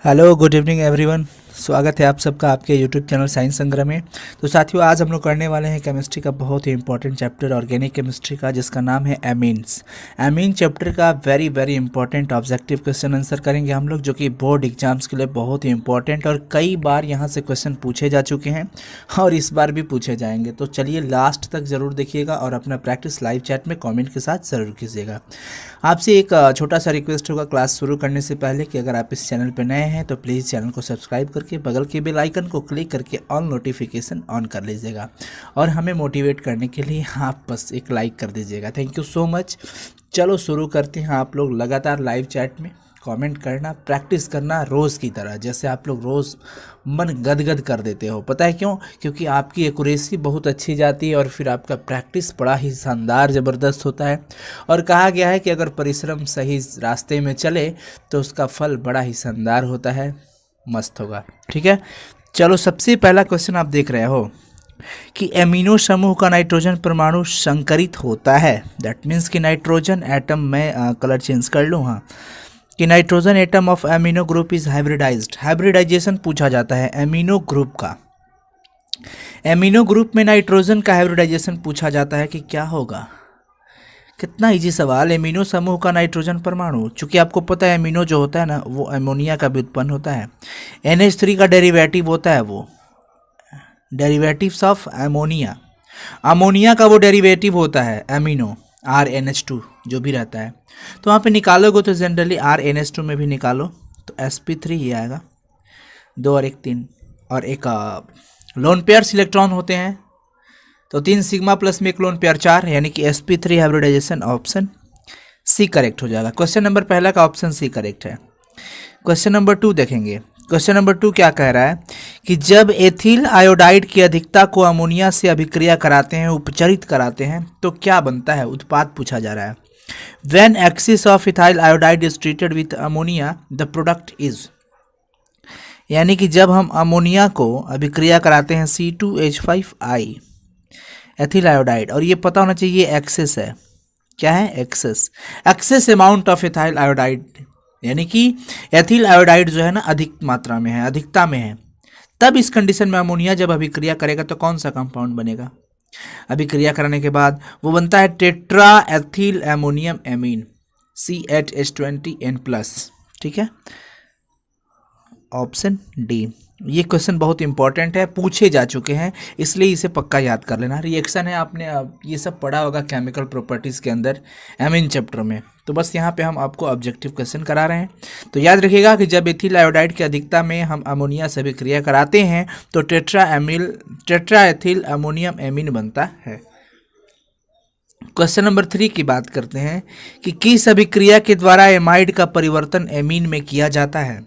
Hello good evening everyone. स्वागत है आप सबका आपके यूट्यूब चैनल साइंस संग्रह में। तो साथियों, आज हम लोग करने वाले हैं केमिस्ट्री का बहुत ही इंपॉर्टेंट चैप्टर ऑर्गेनिक केमिस्ट्री का, जिसका नाम है एमीन्स। एमीन चैप्टर का very very important objective question answer करेंगे हम लोग, जो कि बोर्ड एग्जाम्स के लिए बहुत ही इंपॉर्टेंट और कई बार यहाँ से क्वेश्चन पूछे जा चुके हैं और इस बार भी पूछे जाएंगे। तो चलिए लास्ट तक ज़रूर देखिएगा और अपना प्रैक्टिस लाइव चैट में कॉमेंट के साथ ज़रूर कीजिएगा। आपसे एक छोटा सा रिक्वेस्ट होगा क्लास शुरू करने से पहले कि अगर आप इस चैनल पर नए हैं तो प्लीज़ चैनल को सब्सक्राइब करके बगल के बेल आइकन को क्लिक करके ऑल नोटिफिकेशन ऑन कर लीजिएगा और हमें मोटिवेट करने के लिए आप बस एक लाइक कर दीजिएगा। Thank you so much. चलो शुरू करते हैं। आप लोग लगातार लाइव चैट में कमेंट करना, प्रैक्टिस करना रोज़ की तरह, जैसे आप लोग रोज़ मन गदगद कर देते हो। पता है क्यों? क्योंकि आपकी एक्यूरेसी बहुत अच्छी जाती है और फिर आपका प्रैक्टिस बड़ा ही शानदार ज़बरदस्त होता है। और कहा गया है कि अगर परिश्रम सही रास्ते में चले तो उसका फल बड़ा ही शानदार होता है, मस्त होगा। ठीक है, चलो सबसे पहला क्वेश्चन आप देख रहे हो कि एमिनो समूह का नाइट्रोजन परमाणु संकरित होता है। दैट मीन्स कि नाइट्रोजन एटम में कलर चेंज कर लूँ, हाँ, कि nitrogen atom of amino group is hybridized. Hybridization पूछा जाता है एमिनो ग्रुप का। एमिनो ग्रुप में नाइट्रोजन का हाइब्रिडाइजेशन पूछा जाता है कि क्या होगा। कितना इजी सवाल। एमिनो समूह का नाइट्रोजन परमाणु, चूंकि आपको पता है एमिनो जो होता है ना वो अमोनिया का भी उत्पन्न होता है। NH3 का डेरिवेटिव होता है, वो डेरिवेटिव्स ऑफ अमोनिया, अमोनिया का वो डेरिवेटिव होता है एमिनो, RNH2 जो भी रहता है। तो वहाँ पे निकालोगे तो जनरली RNH2 में भी निकालो तो sp3 ही आएगा। 2 और 1 3 और एक लोन पेयर्स इलेक्ट्रॉन होते हैं तो 3 सिग्मा प्लस में एक लोन पेयर 4, यानी कि sp3 hybridisation option C correct हो जाएगा। क्वेश्चन नंबर पहला का ऑप्शन सी करेक्ट है। क्वेश्चन नंबर 2 देखेंगे। क्वेश्चन नंबर 2 क्या कह रहा है कि जब एथिल आयोडाइड की अधिकता को अमोनिया से अभिक्रिया कराते हैं, उपचरित कराते हैं, तो क्या बनता है? उत्पाद पूछा जा रहा है। When excess of ethyl iodide is treated with ammonia, the product is, यानी कि जब हम अमोनिया को अभिक्रिया कराते हैं C2H5I एथिल आयोडाइड, और ये पता होना चाहिए एक्सेस है। क्या है? Excess amount of ethyl iodide, यानी कि एथिल आयोडाइड जो है ना अधिक मात्रा में है, अधिकता में है। तब इस कंडीशन में अमोनिया जब अभिक्रिया करेगा तो कौन सा कंपाउंड बनेगा? अभिक्रिया करने के बाद वो बनता है tetra ethyl ammonium amine, CH20N+। ठीक है, ऑप्शन डी। ये क्वेश्चन बहुत इंपॉर्टेंट है, पूछे जा चुके हैं, इसलिए इसे पक्का याद कर लेना। रिएक्शन है, आपने ये सब पढ़ा होगा केमिकल प्रॉपर्टीज़ के अंदर एमीन चैप्टर में। तो बस यहाँ पे हम आपको ऑब्जेक्टिव क्वेश्चन करा रहे हैं। तो याद रखिएगा कि जब एथिल आयोडाइड की अधिकता में हम अमोनिया से अभिक्रिया कराते हैं तो टेट्रा एथिल अमोनियम एमीन बनता है। क्वेश्चन नंबर 3 की बात करते हैं कि किस अभिक्रिया के द्वारा एमाइड का परिवर्तन एमीन में किया जाता है।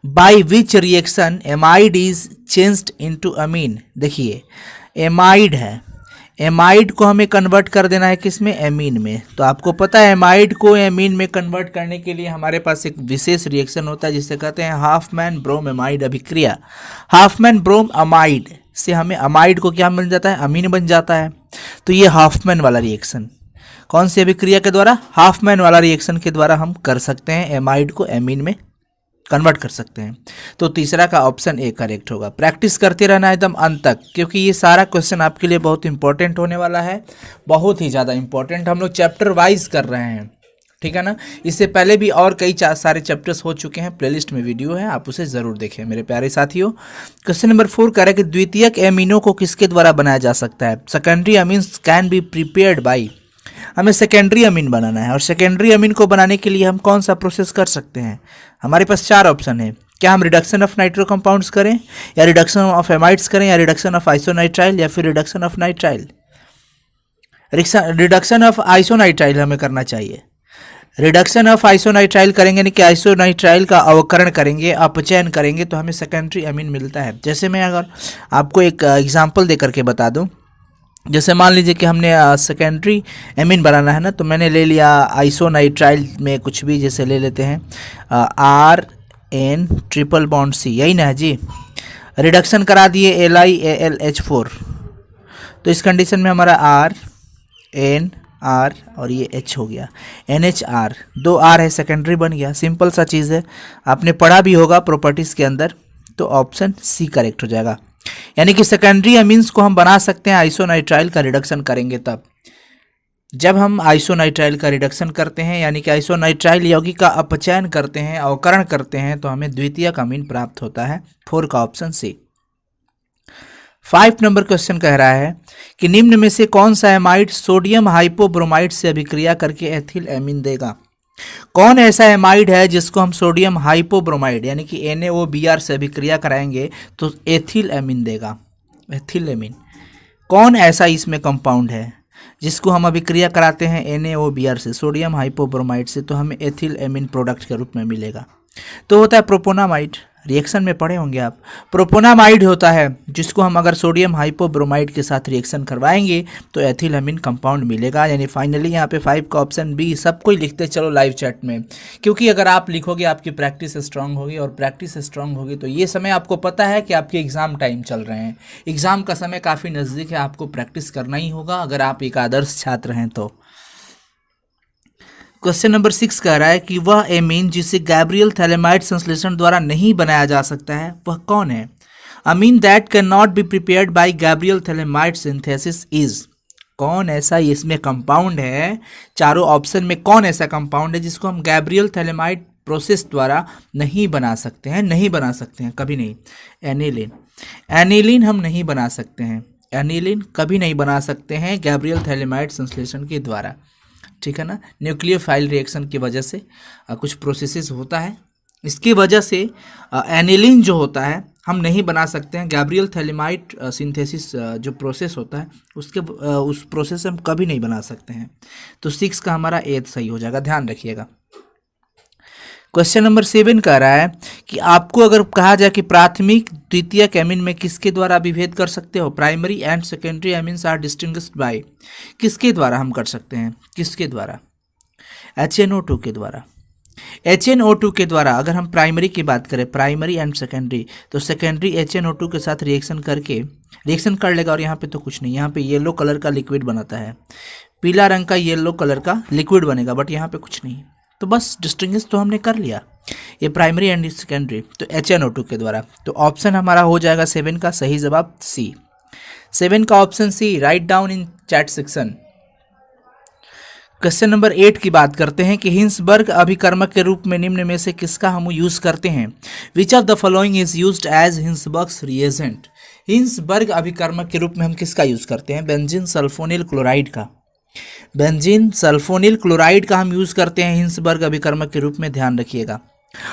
By which reaction amide is changed into amine. देखिए एमाइड है, एमाइड को हमें कन्वर्ट कर देना है किस में? एमीन में। तो आपको पता है एमाइड को एमीन में कन्वर्ट करने के लिए हमारे पास एक विशेष रिएक्शन होता है जिसे कहते हैं हाफमैन ब्रोम एमाइड अभिक्रिया। हाफमैन ब्रोम अमाइड से हमें अमाइड को क्या मिल जाता है? अमीन बन जाता है। तो ये हाफमैन वाला रिएक्शन कौन सी अभिक्रिया के द्वारा? हाफमैन वाला रिएक्शन के द्वारा हम कर सकते हैं, एमाइड को एमीन में कन्वर्ट कर सकते हैं। तो तीसरा का ऑप्शन ए करेक्ट होगा। प्रैक्टिस करते रहना एकदम अंत तक, क्योंकि ये सारा क्वेश्चन आपके लिए बहुत इंपॉर्टेंट होने वाला है, बहुत ही ज़्यादा इंपॉर्टेंट। हम लोग चैप्टर वाइज कर रहे हैं, ठीक है ना। इससे पहले भी और कई सारे चैप्टर्स हो चुके हैं, प्लेलिस्ट में वीडियो है, आप उसे ज़रूर देखें मेरे प्यारे साथियों। क्वेश्चन नंबर 4 कह रहा है कि द्वितीयक एमिनो को किसके द्वारा बनाया जा सकता है? Secondary amines can be prepared by. हमें सेकेंडरी अमीन बनाना है और सेकेंडरी अमीन को बनाने के लिए हम कौन सा प्रोसेस कर सकते हैं? हमारे पास 4 ऑप्शन है। क्या हम रिडक्शन ऑफ नाइट्रो कंपाउंड्स करें, या रिडक्शन ऑफ एमाइड्स करें, या रिडक्शन ऑफ आइसोनाइट्राइल, या फिर reduction of nitrile? Reduction of isonitrile हमें करना चाहिए। रिडक्शन ऑफ आइसोनाइट्राइल करेंगे, यानी कि आइसोनाइट्राइल का अवकरण करेंगे, अपचयन करेंगे, तो हमें सेकेंडरी अमीन मिलता है। जैसे मैं अगर आपको एक एग्जांपल दे करके बता दूं, जैसे मान लीजिए कि हमने सेकेंडरी एमीन बनाना है ना, तो मैंने ले लिया आइसोनाइट्राइल में कुछ भी, जैसे ले लेते हैं RN ट्रिपल बॉन्ड C, यही ना है जी। रिडक्शन करा दिए LiAlH4, तो इस कंडीशन में हमारा RN आर और ये एच हो गया, NHR, 2 आर है, सेकेंडरी बन गया। सिंपल सा चीज़ है, आपने पढ़ा भी होगा प्रॉपर्टीज़ के अंदर। तो ऑप्शन सी करेक्ट हो जाएगा। यानी कि सेकेंडरी अमीन्स को हम बना सकते हैं आइसोनाइट्राइल का रिडक्शन करेंगे तब, जब हम आइसोनाइट्राइल का रिडक्शन करते हैं, यानी कि आइसोनाइट्राइल यौगिक का अपचयन करते हैं, अवकरण करते हैं, तो हमें द्वितीयक अमीन प्राप्त होता है। 4 का ऑप्शन सी। 5 नंबर क्वेश्चन कह रहा है कि निम्न में से कौन सा एमाइड सोडियम हाइपोब्रोमाइड से अभिक्रिया करके एथिल एमीन देगा। कौन ऐसा एमाइड है जिसको हम सोडियम हाइपोब्रोमाइड यानी कि NaOBr से अभिक्रिया कराएंगे तो एथिल एमीन देगा, एथिल एमीन। कौन ऐसा इसमें कंपाउंड है जिसको हम अभिक्रिया कराते हैं NaOBr से, सोडियम हाइपोब्रोमाइड से, तो हमें एथिल एमीन प्रोडक्ट के रूप में मिलेगा। तो होता है प्रोपोनामाइड, रिएक्शन में पढ़े होंगे आप। प्रोपोनामाइड होता है जिसको हम अगर सोडियम हाइपोब्रोमाइड के साथ रिएक्शन करवाएंगे तो एथिल एमीन कंपाउंड मिलेगा। यानी फाइनली यहाँ पे 5 का ऑप्शन बी। सबको ही लिखते चलो लाइव चैट में, क्योंकि अगर आप लिखोगे आपकी प्रैक्टिस स्ट्रांग होगी, और प्रैक्टिस स्ट्रांग होगी तो ये समय आपको पता है कि आपके एग्ज़ाम टाइम चल रहे हैं, एग्ज़ाम का समय काफ़ी नज़दीक है, आपको प्रैक्टिस करना ही होगा अगर आप एक आदर्श छात्र हैं तो। क्वेश्चन नंबर 6 कह रहा है कि वह एमीन जिसे गैब्रियल थैलेमाइड संश्लेषण द्वारा नहीं बनाया जा सकता है वह कौन है। Amine that can not be prepared by Gabriel phthalimide synthesis is. कौन ऐसा इसमें कंपाउंड है, चारों ऑप्शन में कौन ऐसा कंपाउंड है जिसको हम गैब्रियल थैलेमाइड प्रोसेस द्वारा नहीं बना सकते हैं, नहीं बना सकते हैं कभी नहीं। एनिलीन, एनिलीन हम नहीं बना सकते हैं, एनिलीन कभी नहीं बना सकते हैं गैब्रियल थैलेमाइड संश्लेषण के द्वारा, ठीक है ना। न्यूक्लियोफाइल रिएक्शन की वजह से कुछ प्रोसेसेस होता है, इसकी वजह से एनिलीन जो होता है हम नहीं बना सकते हैं। गैब्रियल थैलेमाइड सिंथेसिस जो प्रोसेस होता है उसके उस प्रोसेस से हम कभी नहीं बना सकते हैं। तो 6 का हमारा ए सही हो जाएगा, ध्यान रखिएगा। क्वेश्चन नंबर 7 कह रहा है कि आपको अगर कहा जाए कि प्राथमिक द्वितीयक एमीन में किसके द्वारा विभेद कर सकते हो, primary and secondary amines are distinguished by, किसके द्वारा हम कर सकते हैं, किसके द्वारा, HNO2 के द्वारा। HNO2 के द्वारा अगर हम प्राइमरी की बात करें, प्राइमरी एंड सेकेंडरी, तो सेकेंडरी HNO2 के साथ रिएक्शन कर लेगा, और यहाँ पे तो कुछ नहीं, यहाँ पे येलो कलर का लिक्विड बनाता है, पीला रंग का येलो कलर का लिक्विड बनेगा, बट यहाँ पे कुछ नहीं। तो बस डिस्टिंग्विश तो हमने कर लिया, ये प्राइमरी एंड सेकेंडरी, तो HNO2 के द्वारा। तो ऑप्शन हमारा हो जाएगा 7 का सही जवाब सी। 7 का option C, write down in chat section. Question number 8 की बात करते हैं कि हिंसबर्ग अभिकर्मक के रूप में निम्न में से किसका हम यूज करते हैं। Which of the following is used as Hinsberg's reagent. Hinsberg अभिकर्मक के रूप में हम किसका यूज करते हैं, बेंजीन सल्फोनिल क्लोराइड का, बेंजीन सल्फोनिल क्लोराइड का हम यूज करते हैं हिंसबर्ग अभिकर्मक के रूप में, ध्यान रखिएगा।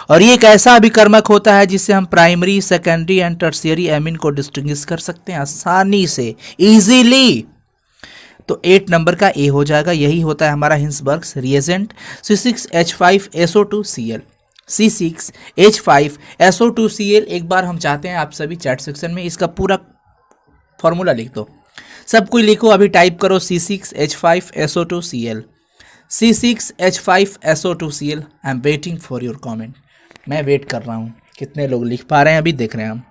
और ये एक ऐसा अभिकर्मक होता है जिससे हम primary, secondary and tertiary amine को डिस्टिंग्विश कर सकते हैं आसानी से, इजीली। तो 8 नंबर का ए हो जाएगा, यही होता है हमारा हिंसबर्ग्स रिएजेंट। C6H5SO2Cl, C6H5SO2Cl। एक बार हम चाहते हैं आप सभी चैट सेक्शन में इसका पूरा फॉर्मूला लिख दो, सब कोई लिखो, अभी टाइप करो C6H5SO2Cl, C6H5SO2Cl। I am waiting for your comment, मैं वेट कर रहा हूँ कितने लोग लिख पा रहे हैं, अभी देख रहे हैं हम।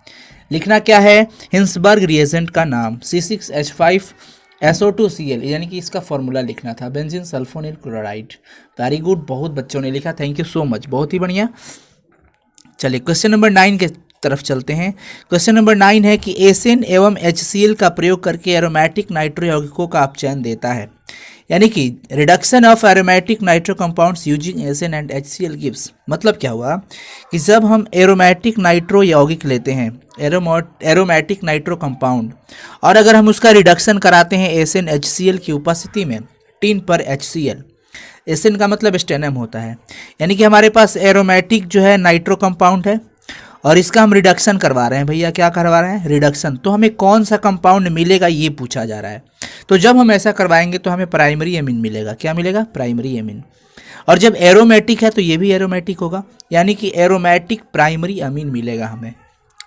लिखना क्या है, हिंसबर्ग रिएजेंट का नाम C6H5SO2Cl, यानी कि इसका फॉर्मूला लिखना था, benzene sulphonyl chloride. Very good, बहुत बच्चों ने लिखा, थैंक यू सो मच, बहुत ही बढ़िया। चलिए क्वेश्चन नंबर 9 के तरफ चलते हैं। क्वेश्चन नंबर 9 है कि एसिन एवं HCl का प्रयोग करके एरोमेटिक नाइट्रो यौगिकों का अपचयन देता है, यानी कि reduction of aromatic nitro compounds using Sn and HCl gives. मतलब क्या हुआ कि जब हम एरोमेटिक नाइट्रो यौगिक लेते हैं, एरोमेटिक नाइट्रो कंपाउंड, और अगर हम उसका रिडक्शन कराते हैं एसिन HCl की उपस्थिति में, 3 पर HCl, एसिन का मतलब स्टेनम होता है, यानी कि हमारे पास एरोमेटिक जो है नाइट्रो कंपाउंड है और इसका हम रिडक्शन करवा रहे हैं। भैया क्या करवा रहे हैं, रिडक्शन। तो हमें कौन सा कंपाउंड मिलेगा ये पूछा जा रहा है। तो जब हम ऐसा करवाएंगे तो हमें प्राइमरी एमीन मिलेगा। क्या मिलेगा, प्राइमरी एमीन। और जब एरोमेटिक है तो ये भी एरोमेटिक होगा, यानी कि एरोमेटिक प्राइमरी अमीन मिलेगा हमें।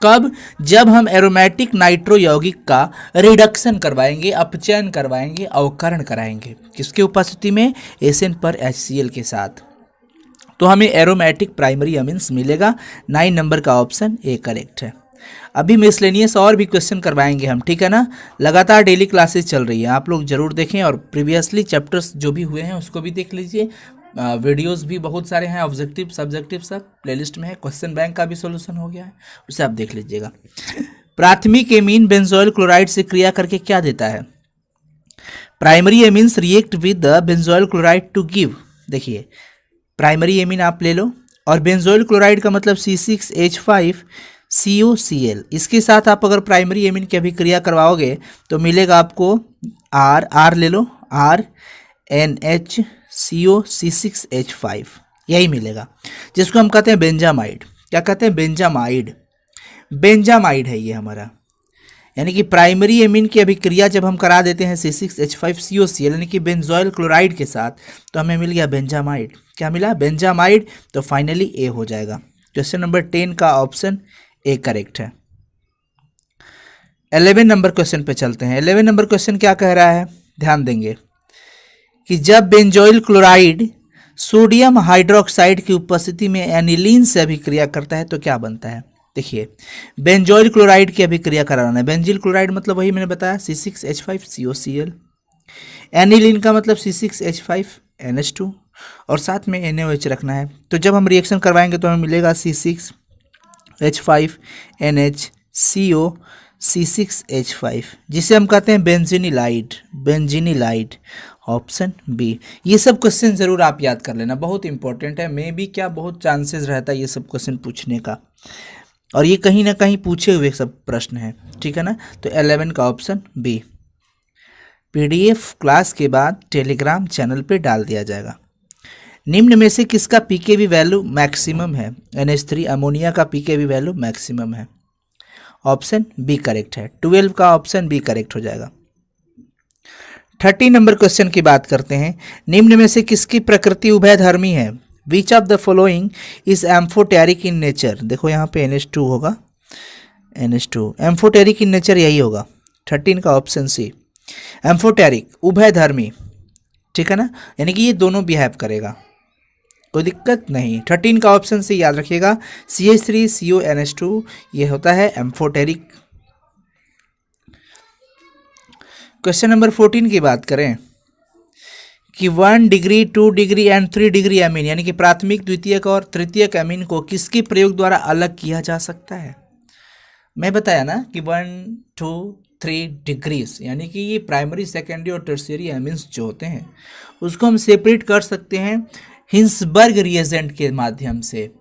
कब, जब हम एरोमेटिक नाइट्रो यौगिक का रिडक्शन करवाएंगे, अपचयन करवाएंगे, अवकरण कराएंगे, किसके उपस्थिति में, एसिन पर HCl के साथ, तो हमें एरोमेटिक प्राइमरी अमीन्स मिलेगा। 9 नंबर का ऑप्शन ए करेक्ट है। अभी मिसलेनियस और भी क्वेश्चन करवाएंगे हम, ठीक है ना। लगातार डेली क्लासेस चल रही है, आप लोग जरूर देखें और प्रीवियसली चैप्टर्स जो भी हुए हैं उसको भी देख लीजिए। वीडियोस भी बहुत सारे हैं, ऑब्जेक्टिव सब्जेक्टिव सब प्लेलिस्ट में है। क्वेश्चन बैंक का भी सोल्यूशन हो गया है, उसे आप देख लीजिएगा। प्राथमिक एमीन बेंजोइल क्लोराइड से क्रिया करके क्या देता है? Primary amines react with the benzoyl chloride to give, देखिए प्राइमरी एमीन आप ले लो और बेंजोइल क्लोराइड का मतलब C6H5COCl, इसके साथ आप अगर प्राइमरी एमीन की अभिक्रिया करवाओगे तो मिलेगा आपको R ले लो, RNHCOC6H5, यही मिलेगा, जिसको हम कहते हैं बेंजामाइड। क्या कहते हैं? बेंजामाइड। बेंजामाइड है ये हमारा, यानी कि प्राइमरी एमीन की अभिक्रिया जब हम करा देते हैं C6H5COCl यानी कि बेंजोइल क्लोराइड के साथ, तो हमें मिल गया बेंजामाइड। क्या मिला? बेंजामाइड। तो फाइनली ए हो जाएगा। क्वेश्चन नंबर 10 का ऑप्शन ए करेक्ट है। 11 नंबर क्वेश्चन पे चलते हैं। 11 नंबर क्वेश्चन क्या कह रहा है, ध्यान देंगे कि जब बेंजोइल क्लोराइड सोडियम हाइड्रोक्साइड की उपस्थिति में एनिलीन से अभिक्रिया करता है तो क्या बनता है? देखिए बेंजोइल क्लोराइड की अभिक्रिया कराना है। बेंजील क्लोराइड मतलब वही मैंने बताया C6H5COCl, एनिलीन का मतलब C6H5NH2 और साथ में NaOH रखना है। तो जब हम रिएक्शन करवाएंगे तो हमें मिलेगा C6H5NHCO C6H5, जिसे हम कहते हैं बेंजीनिलाइड। बेंजीनिलाइड, ऑप्शन बी। ये सब क्वेश्चन जरूर आप याद कर लेना, बहुत इंपॉर्टेंट है। मे भी क्या बहुत चांसेस रहता है ये सब क्वेश्चन पूछने का, और ये कहीं ना कहीं पूछे हुए सब प्रश्न हैं, ठीक है ना। तो 11 का ऑप्शन बी। PDF क्लास के बाद टेलीग्राम चैनल पे डाल दिया जाएगा। निम्न में से किसका pKb वैल्यू मैक्सिमम है? NH3 अमोनिया का pKb वैल्यू मैक्सिमम है, ऑप्शन बी करेक्ट है। 12 का ऑप्शन बी करेक्ट हो जाएगा। 30 नंबर क्वेश्चन की बात करते हैं। निम्न में से किसकी प्रकृति उभयधर्मी है? विच of the following is amphoteric in nature? देखो यहाँ पे NH2 होगा, NH2 एम्फोटेरिक इन नेचर यही होगा। 13 का ऑप्शन सी, एम्फोटेरिक उभयधर्मी, ठीक है ना, यानी कि ये दोनों बिहेव करेगा, कोई दिक्कत नहीं। 13 का ऑप्शन सी याद रखिएगा, CH3CONH2 ये होता है एम्फोटेरिक। क्वेश्चन नंबर 14 की बात करें कि 1 degree 2 degree and 3 degree amine, यानी कि प्राथमिक द्वितीयक और तृतीयक एमीन को किसके प्रयोग द्वारा अलग किया जा सकता है? मैं बताया ना कि 1 2 3 डिग्रीज, यानी कि ये प्राइमरी सेकेंडरी और टर्शियरी एमीन्स जो होते हैं उसको हम सेपरेट कर सकते हैं हिंसबर्ग रिएजेंट के माध्यम से।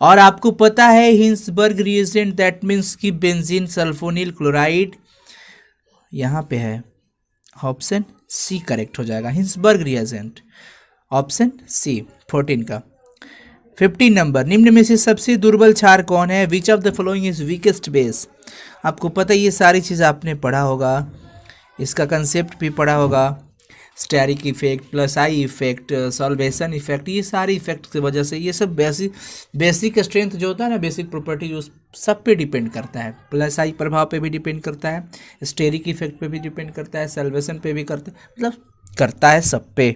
और आपको पता है हिंसबर्ग रिएजेंट दैट मीन्स कि बेंजीन सल्फोनिल क्लोराइड यहाँ पे है, ऑप्शन सी करेक्ट हो जाएगा, हिंसबर्ग रिएजेंट, ऑप्शन सी 14 का। 15 नंबर, निम्न में से सबसे दुर्बल क्षार कौन है? विच of the following is weakest base? आपको पता है ये सारी चीज़ आपने पढ़ा होगा, इसका कंसेप्ट भी पढ़ा होगा, steric effect, plus I effect, solvation effect, ये सारे इफेक्ट की वजह से ये सब बेसिक स्ट्रेंथ जो होता है ना, बेसिक प्रॉपर्टी जो सब पे डिपेंड करता है। प्लस आई प्रभाव पे भी डिपेंड करता है, स्टेरिक इफेक्ट पे भी डिपेंड करता है, सॉल्वेशन पे भी करता है, मतलब करता है सब पे।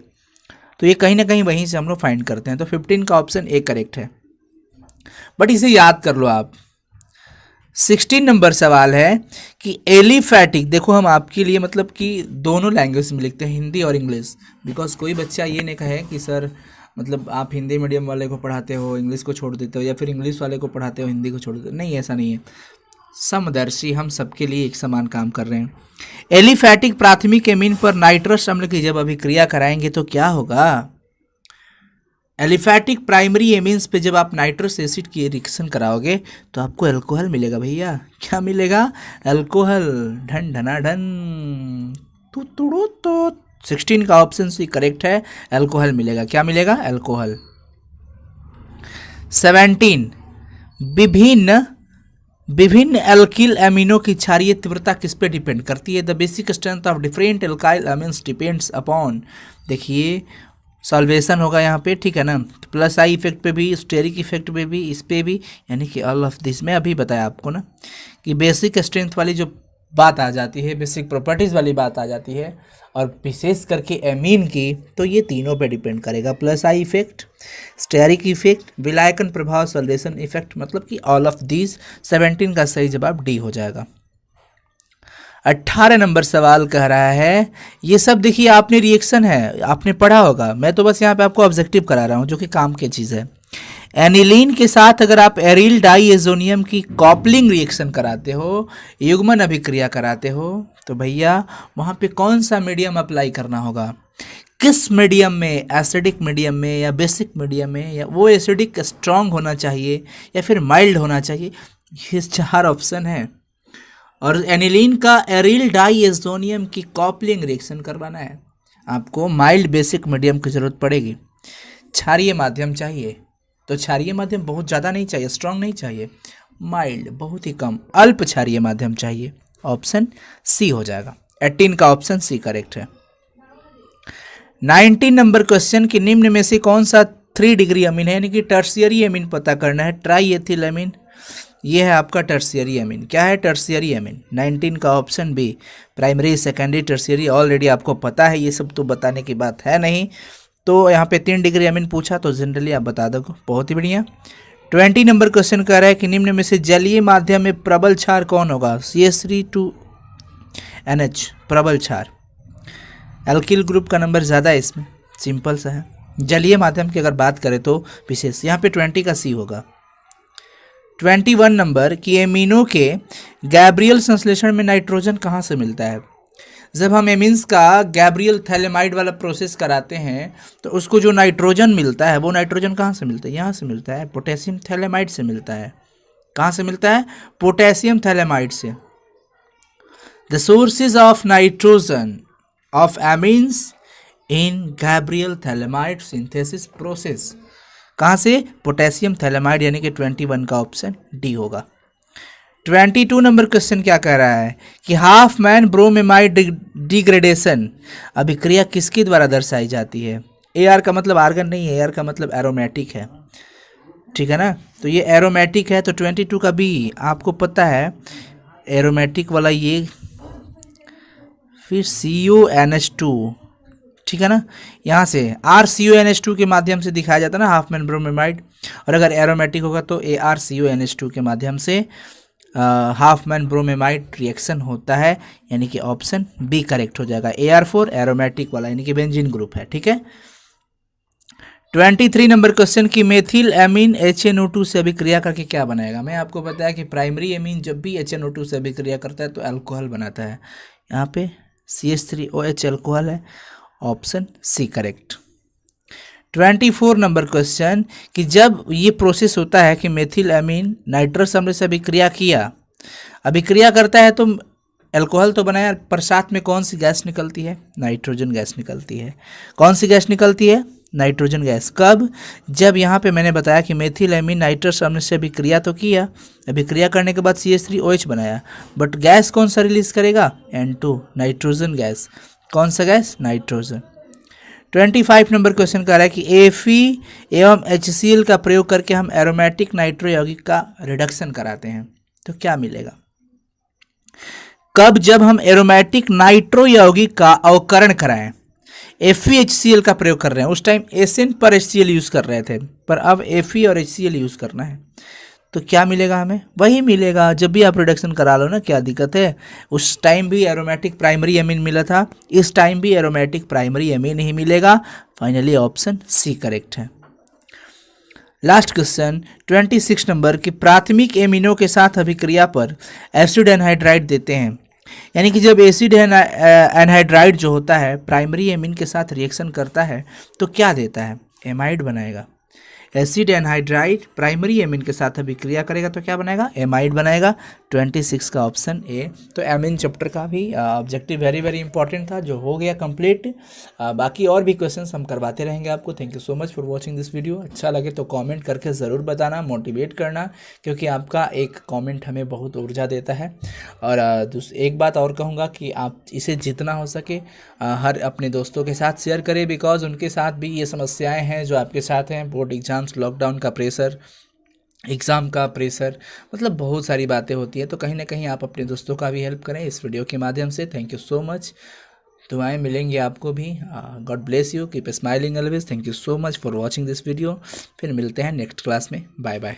तो ये कहीं ना कहीं वहीं से हम लोग फाइंड करते हैं। तो 15 का ऑप्शन ए करेक्ट है, बट इसे याद कर लो आप। 16 नंबर सवाल है कि एलिफैटिक, देखो हम आपके लिए मतलब कि दोनों लैंग्वेज में लिखते हैं, हिंदी और इंग्लिश, बिकॉज कोई बच्चा ये नहीं कहे कि सर मतलब आप हिंदी मीडियम वाले को पढ़ाते हो इंग्लिश को छोड़ देते हो, या फिर इंग्लिश वाले को पढ़ाते हो हिंदी को छोड़ देते हो। नहीं, ऐसा नहीं है, समदर्शी, हम सबके लिए एक समान काम कर रहे हैं। एलिफैटिक प्राथमिक एमीन पर नाइट्रस अम्ल की जब अभिक्रिया कराएंगे तो क्या होगा? एलिफैटिक प्राइमरी एमीन्स पे जब आप नाइट्रस एसिड की रिएक्शन कराओगे तो आपको अल्कोहल मिलेगा भैया। क्या मिलेगा? अल्कोहल। ढन ढना ढन तू तुड़ो तो 16 का ऑप्शन सी करेक्ट है, अल्कोहल मिलेगा। क्या मिलेगा? अल्कोहल। 17 विभिन्न एल्किल एमिनो की क्षारीय तीव्रता किस पे डिपेंड करती है? The basic strength of different alkyl एमिन्स depends upon, देखिए सॉल्वेशन होगा यहाँ पे, ठीक है ना, प्लस आई इफेक्ट पे भी, स्टेरिक इफेक्ट पे भी, इस पे भी, यानी कि ऑल ऑफ दिस। मैं अभी बताया आपको ना कि बेसिक स्ट्रेंथ वाली जो बात आ जाती है, बेसिक प्रॉपर्टीज़ वाली बात आ जाती है, और विशेष करके एमीन की, तो ये तीनों पे डिपेंड करेगा। Plus I effect, steric effect, विलायकन प्रभाव, सल्फेशन इफेक्ट, मतलब कि ऑल ऑफ दीज। 17 का सही जवाब डी हो जाएगा। 18 नंबर सवाल कह रहा है, ये सब देखिए आपने रिएक्शन है, आपने पढ़ा होगा, मैं तो बस यहाँ पे आपको ऑब्जेक्टिव करा रहा हूँ जो कि काम की चीज़ है। एनिलीन के साथ अगर आप एरिल डाइएजोनियम की कॉपलिंग रिएक्शन कराते हो, युग्मन अभिक्रिया कराते हो, तो भैया वहाँ पे कौन सा मीडियम अप्लाई करना होगा, किस मीडियम में, एसिडिक मीडियम में या बेसिक मीडियम में, या वो एसिडिक स्ट्रांग होना चाहिए या फिर माइल्ड होना चाहिए, ये 4 ऑप्शन है। और एनिलीन का एरिल डाइएजोनियम की कॉपलिंग रिएक्शन करवाना है, आपको माइल्ड बेसिक मीडियम की ज़रूरत पड़ेगी। क्षारीय माध्यम चाहिए, तो क्षारीय माध्यम बहुत ज़्यादा नहीं चाहिए, स्ट्रांग नहीं चाहिए, माइल्ड बहुत ही कम, अल्प क्षारीय माध्यम चाहिए। ऑप्शन सी हो जाएगा। 18 का ऑप्शन सी करेक्ट है। 19 नंबर क्वेश्चन कि निम्न में से कौन सा 3 डिग्री अमीन है, यानी कि टर्शियरी अमीन पता करना है। ट्राई एथिल अमीन, ये है आपका टर्शियरी अमीन। क्या है टर्शियरी अमीन? 19 का option B. Primary, secondary, tertiary already आपको पता है, ये सब तो बताने की बात है नहीं। तो यहाँ पे 3 डिग्री अमीन पूछा तो जनरली आप बता दोगे, बहुत ही बढ़िया। 20 नंबर क्वेश्चन कह रहा है कि निम्न में से जलीय माध्यम में प्रबल क्षार कौन होगा? CH3 2NH प्रबल क्षार। एल्किल ग्रुप का नंबर ज़्यादा है इसमें, सिंपल सा है। जलीय माध्यम की अगर बात करें तो विशेष, यहाँ पे 20 का सी होगा। 21 नंबर कि एमीनो के गैब्रियल संश्लेषण में नाइट्रोजन कहाँ से मिलता है? जब हम एमीन्स का गैब्रियल थैलेमाइड वाला प्रोसेस कराते हैं तो उसको जो नाइट्रोजन मिलता है, वो नाइट्रोजन कहाँ से मिलता है? यहाँ से मिलता है, पोटेशियम थैलेमाइड से मिलता है। कहाँ से मिलता है? पोटेशियम थैलेमाइड से। The sources of nitrogen of amines in Gabriel phthalimide synthesis process, कहाँ से? पोटेशियम थैलेमाइड, यानी कि 21 का ऑप्शन डी होगा। 22 नंबर क्वेश्चन क्या कह रहा है कि हाफ मैन ब्रोमेमाइड डिग्रेडेशन अभिक्रिया किसके द्वारा दर्शाई जाती है? AR का मतलब आर्गन नहीं है, AR का मतलब एरोमेटिक है, ठीक है ना? तो ये एरोमेटिक है, तो 22 का बी आपको पता है एरोमेटिक वाला ये, फिर CuNH2, ठीक है ना? यहाँ से RCuNH2 के माध्यम से दिखाया जाता है ना हाफ मैन ब्रोमेमाइड, और अगर एरोमेटिक होगा तो ArCuNH2 के माध्यम से हाफ मैन ब्रोमेमाइड रिएक्शन होता है, यानी कि ऑप्शन बी करेक्ट हो जाएगा। AR4 एरोमेटिक वाला, यानी कि बेंजीन ग्रुप है, ठीक है। 23 नंबर क्वेश्चन की मेथिल एमीन HNO2 से अभिक्रिया करके क्या बनाएगा? मैं आपको बताया कि प्राइमरी एमीन जब भी HNO2 से अभिक्रिया करता है तो अल्कोहल बनाता है। यहाँ पे CH3OH अल्कोहल है, option C correct. 24 number question कि जब ये प्रोसेस होता है कि मेथिल एमीन नाइट्रस अम्ल से अभिक्रिया करता है तो अल्कोहल तो बनाया, पर साथ में कौन सी गैस निकलती है? नाइट्रोजन गैस निकलती है। कौन सी गैस निकलती है? Nitrogen gas. कब? जब यहाँ पे मैंने बताया कि मेथिल एमीन नाइट्रस अम्ल से अभिक्रिया तो किया, अभिक्रिया करने के बाद CH3OH बनाया, बट गैस कौन सा रिलीज करेगा? N2 nitrogen gas. कौन सा गैस? नाइट्रोजन। 25 नंबर क्वेश्चन कह रहा है कि Fe एवं HCl का प्रयोग करके हम एरोमेटिक नाइट्रो यौगिक का रिडक्शन कराते हैं, तो क्या मिलेगा? कब? जब हम एरोमेटिक नाइट्रो यौगिक का अवकरण कराएं। FeHCl का प्रयोग कर रहे हैं, उस टाइम SN पर HCl यूज कर रहे थे, पर अब Fe और HCl यूज करना है, तो क्या मिलेगा हमें? वही मिलेगा जब भी आप रिडक्शन करा लो ना, क्या दिक्कत है? उस टाइम भी एरोमेटिक प्राइमरी एमीन मिला था, इस टाइम भी एरोमेटिक प्राइमरी एमीन ही मिलेगा। फाइनली ऑप्शन सी करेक्ट है। लास्ट क्वेश्चन 26 नंबर की प्राथमिक एमीनों के साथ अभिक्रिया पर एसिड एनहाइड्राइड देते हैं, यानी कि जब एसिड एनहाइड्राइड जो होता है प्राइमरी एमीन के साथ रिएक्शन करता है तो क्या देता है? एमाइड बनाएगा। एसिड एनहाइड्राइड प्राइमरी एमीन के साथ अभिक्रिया करेगा तो क्या बनाएगा? एमाइड बनाएगा। 26 का ऑप्शन ए। तो एमीन चैप्टर का भी ऑब्जेक्टिव वेरी वेरी इंपॉर्टेंट था, जो हो गया कंप्लीट। बाकी और भी क्वेश्चंस हम करवाते रहेंगे आपको। Thank you so much for watching this video. अच्छा लगे तो कमेंट करके ज़रूर बताना, मोटिवेट करना, क्योंकि आपका एक कमेंट हमें बहुत ऊर्जा देता है। और एक बात और कहूँगा कि आप इसे जितना हो सके हर अपने दोस्तों के साथ शेयर करें, बिकॉज उनके साथ भी ये समस्याएं हैं जो आपके साथ हैं। बोर्ड एग्जाम्स, लॉकडाउन का प्रेशर, एग्ज़ाम का प्रेशर, मतलब बहुत सारी बातें होती हैं। तो कहीं ना कहीं आप अपने दोस्तों का भी हेल्प करें इस वीडियो के माध्यम से। Thank you so much. दुआएं मिलेंगी आपको भी। God bless you, keep smiling always. Thank you so much for watching this video. फिर मिलते हैं नेक्स्ट क्लास में। Bye bye.